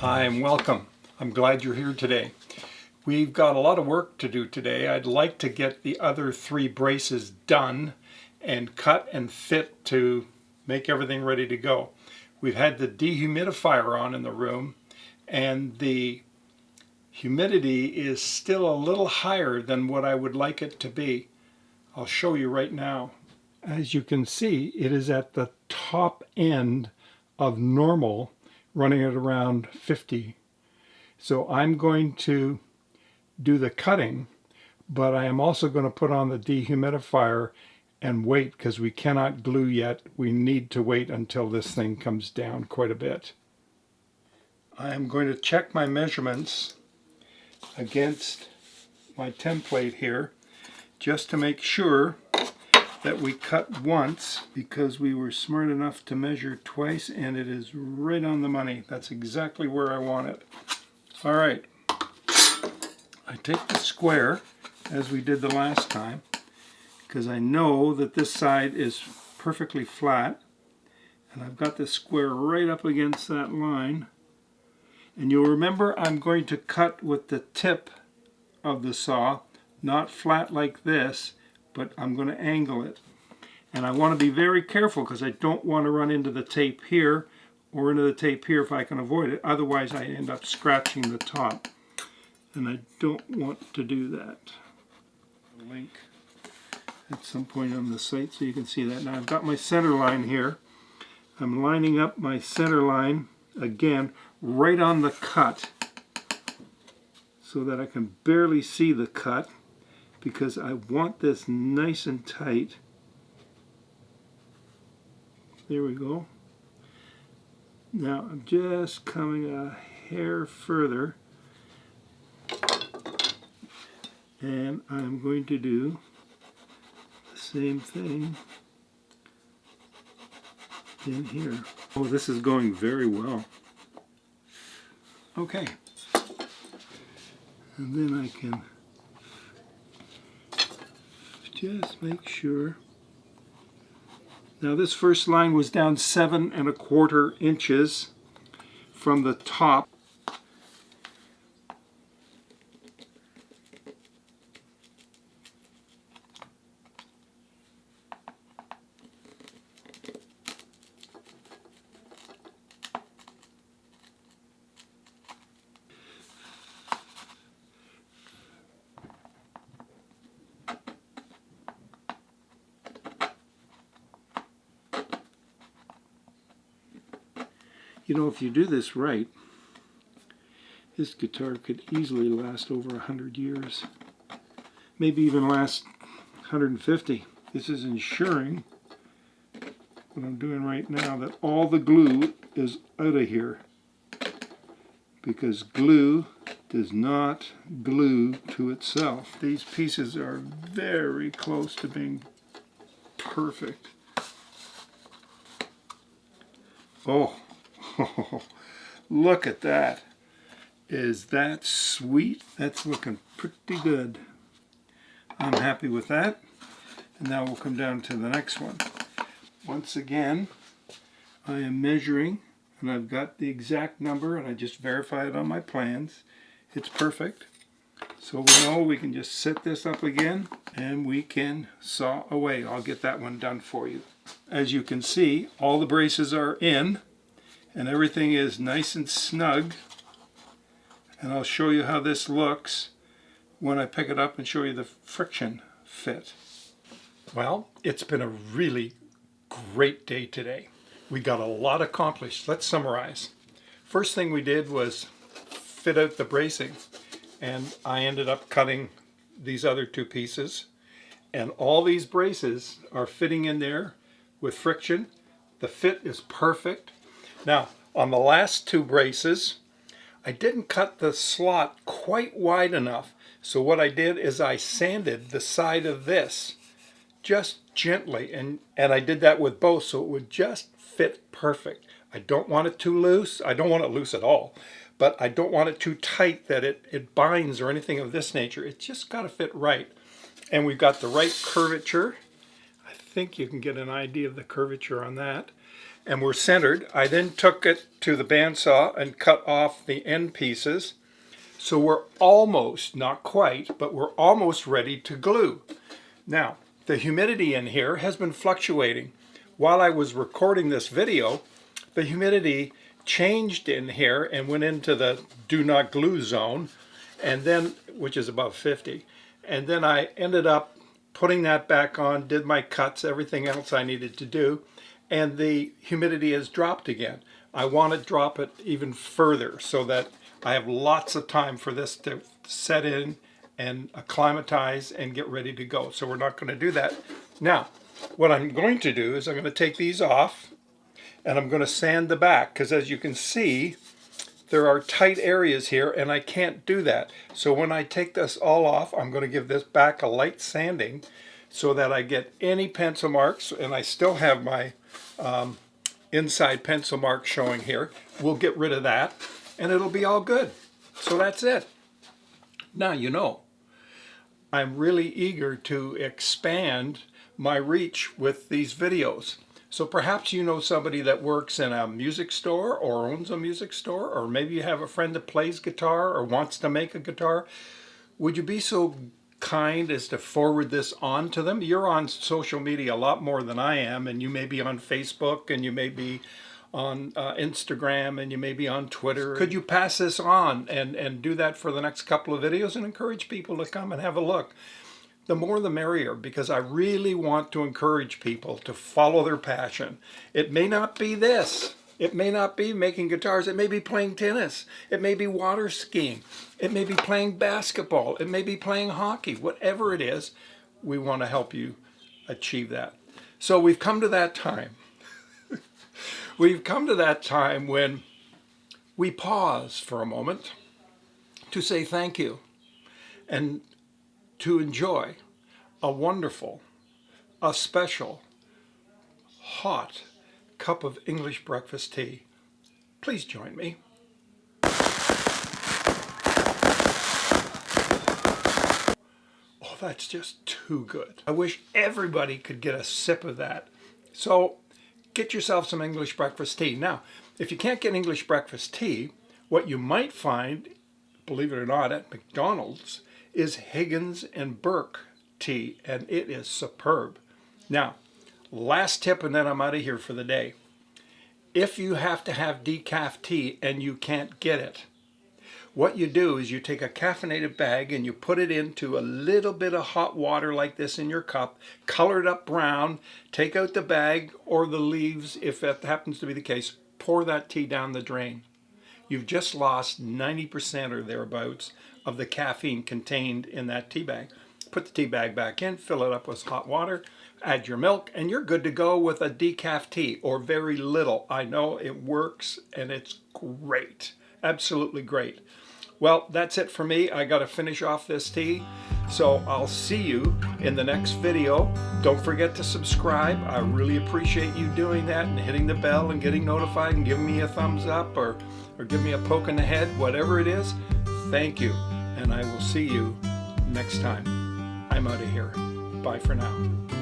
Hi and welcome. I'm glad you're here today. We've got a lot of work to do today. I'd like to get the other 3 braces done and cut and fit to make everything ready to go. We've had the dehumidifier on in the room and the humidity is still a little higher than what I would like it to be. I'll show you right now. As you can see, it is at the top end of normal, running at around 50. So I'm going to do the cutting, but I am also going to put on the dehumidifier and wait because we cannot glue yet. We need to wait until this thing comes down quite a bit. I am going to check my measurements against my template here just to make sure that we cut once, because we were smart enough to measure twice and it is right on the money. That's exactly where I want it. Alright, I take the square as we did the last time because I know that this side is perfectly flat, and I've got the square right up against that line. And you'll remember I'm going to cut with the tip of the saw, not flat like this, but I'm going to angle it. And I want to be very careful because I don't want to run into the tape here or into the tape here if I can avoid it. Otherwise I end up scratching the top. And I don't want to do that. I'll link at some point on the site so you can see that. Now I've got my center line here. I'm lining up my center line again right on the cut so that I can barely see the cut, because I want this nice and tight. There we go. Now I'm just coming a hair further, and I'm going to do the same thing in here. Oh, this is going very well. Okay. And then I can just make sure. Now this first line was down 7 1/4 inches from the top. You know, if you do this right, this guitar could easily last over 100 years. Maybe even last 150. This is ensuring, what I'm doing right now, that all the glue is out of here. Because glue does not glue to itself. These pieces are very close to being perfect. Oh. Look at that. Is that sweet? That's looking pretty good. I'm happy with that. And now we'll come down to the next one. Once again, I am measuring, and I've got the exact number, and I just verified it on my plans. It's perfect. So we know we can just set this up again and we can saw away. I'll get that one done for you. As you can see, all the braces are in. And everything is nice and snug, and I'll show you how this looks when I pick it up and show you the friction fit. Well, it's been a really great day today. We got a lot accomplished. Let's summarize. First thing we did was fit out the bracing, and I ended up cutting these other 2 pieces, and all these braces are fitting in there with friction. The fit is perfect. Now, on the last 2 braces, I didn't cut the slot quite wide enough. So what I did is I sanded the side of this just gently. And I did that with both so it would just fit perfect. I don't want it too loose. I don't want it loose at all. But I don't want it too tight that it binds or anything of this nature. It's just got to fit right. And we've got the right curvature. I think you can get an idea of the curvature on that. and were centered. I then took it to the bandsaw and cut off the end pieces. So we're almost, not quite, but we're almost ready to glue. Now, the humidity in here has been fluctuating. While I was recording this video, the humidity changed in here and went into the do not glue zone, and then, which is above 50. And then I ended up putting that back on, did my cuts, everything else I needed to do, and the humidity has dropped again. I want to drop it even further so that I have lots of time for this to set in and acclimatize and get ready to go. So we're not going to do that. Now, what I'm going to do is I'm going to take these off and I'm going to sand the back, because as you can see, there are tight areas here and I can't do that. So when I take this all off, I'm going to give this back a light sanding so that I get any pencil marks, and I still have my inside pencil mark showing here. We'll get rid of that and it'll be all good. So that's it. Now, you know, I'm really eager to expand my reach with these videos. So perhaps you know somebody that works in a music store or owns a music store, or maybe you have a friend that plays guitar or wants to make a guitar. Would you be so kind as to forward this on to them? You're on social media a lot more than I am, and you may be on Facebook, and you may be on Instagram, and you may be on Twitter. Could you pass this on and do that for the next couple of videos and encourage people to come and have a look? The more the merrier, because I really want to encourage people to follow their passion. It may not be this. It may not be making guitars. It may be playing tennis. It may be water skiing. It may be playing basketball. It may be playing hockey. Whatever it is, we want to help you achieve that. So we've come to that time. We've come to that time when we pause for a moment to say thank you and to enjoy a wonderful, a special, hot cup of English breakfast tea. Please join me. Oh, that's just too good. I wish everybody could get a sip of that. So get yourself some English breakfast tea. Now, if you can't get English breakfast tea, what you might find, believe it or not, at McDonald's is Higgins and Burke tea, and it is superb. Now, last tip, and then I'm out of here for the day. If you have to have decaf tea and you can't get it, what you do is you take a caffeinated bag and you put it into a little bit of hot water like this in your cup, color it up brown, take out the bag or the leaves if that happens to be the case, pour that tea down the drain. You've just lost 90% or thereabouts of the caffeine contained in that tea bag. Put the tea bag back in, fill it up with hot water, add your milk, and you're good to go with a decaf tea, or very little. I know it works and it's great. Absolutely great. Well, that's it for me. I got to finish off this tea. So I'll see you in the next video. Don't forget to subscribe. I really appreciate you doing that and hitting the bell and getting notified and giving me a thumbs up or give me a poke in the head, whatever it is. Thank you. And I will see you next time. I'm out of here. Bye for now.